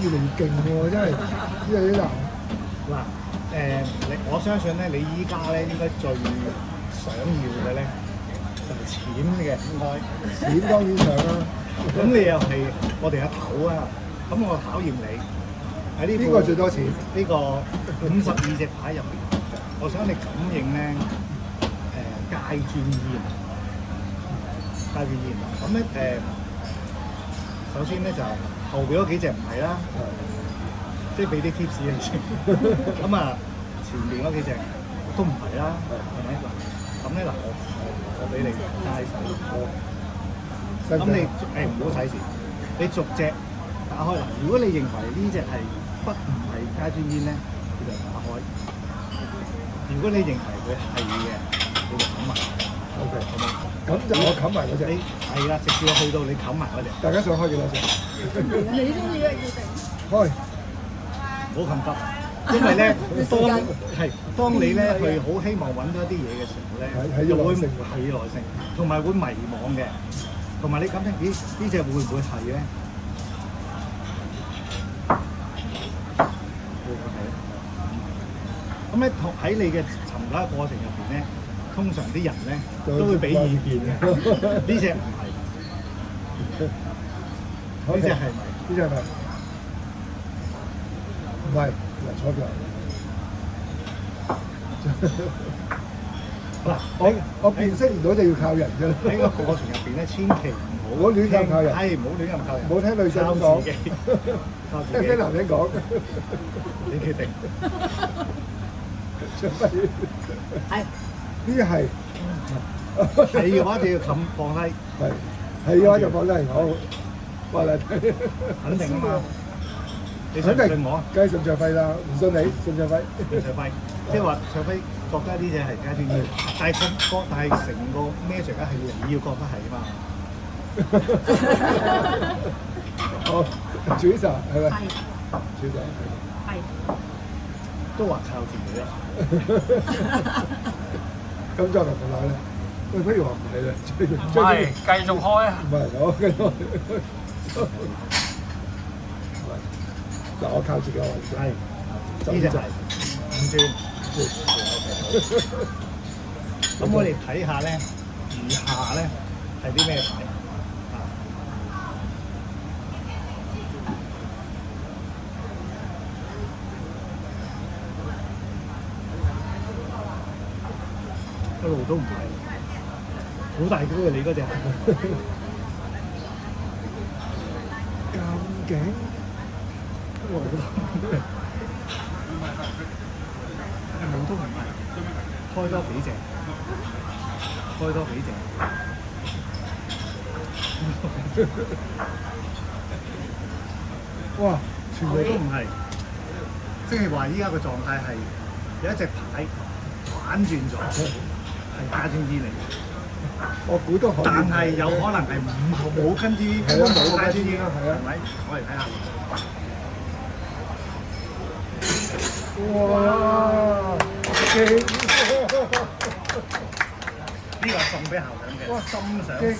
越嚟越勁喎，真係呢個啲男。嗱我相信咧，你依家咧應該最想要嘅咧就係錢嘅，應該。錢當然上啦。咁你又係我哋阿頭啊，咁我考驗你喺呢邊個最多錢？呢個52隻牌入邊，我想你感應咧階磚煙，階磚煙。咁咧首先咧就後邊嗰幾隻唔係啦，即係俾啲 tips 你先。咁啊，前面嗰幾隻都唔係啦，係咪？咁咧嗱，我俾你齋手。咁你唔好使錢，你逐隻打開。如果你認為呢隻係唔係階磚煙咧，你就打開；如果你認為佢係嘅，你就冚埋。OK， 好冇？咁就我冚埋嗰隻。你係啦，直接去到你冚埋嗰隻。大家想開幾多隻？你中意嘅要定。開。唔好咁急，因為咧，當你咧去好希望揾到一啲嘢嘅時候咧，就會係耐性，同埋會迷惘嘅。同埋你感覺，咦？呢隻會唔會係咧？會唔會係咧？咁咧，喺你嘅尋找嘅過程入邊咧，通常啲人咧都會俾意見嘅。呢隻唔係，呢隻係咪？呢隻係咪？唔係，坐腳。嗱，我辨識唔到就要靠人㗎啦。喺個過程入邊咧，千祈唔好亂咁靠人，係唔好亂咁靠人，唔好聽女仔咁講，靠自己，聽男人講，你決定。係呢個係係嘅話就要冚放低，係嘅話就放低，好，話嚟睇，肯定啊嘛。你信唔信我？梗係信卓輝啦，唔信你，信卓輝。卓輝，即係話卓輝覺得呢隻係階磚煙，但係成個 magic 係你要覺得係啊嘛。好，主持係咪？係。主持係。都話靠自己啦。咁再嚟唔嚟咧？喂，不如話唔係啦，唔係繼續開啊！唔係，我繼續。嗱，我靠自己位置。係，呢隻係5轉。咁我哋睇下咧，餘下咧係啲咩牌啊？一路都唔係，好大機嘅你嗰隻。咁勁！冇都唔係，開多幾隻，開多幾隻。哇！全部都唔係，即係話依家個狀態係有一隻牌反轉咗，係階磚煙嚟嘅。我估都可以。但係有可能係冇跟住冇階磚煙啦，係啊，係咪？我嚟睇下。哇！勁！呢個送俾校長嘅，心想事成。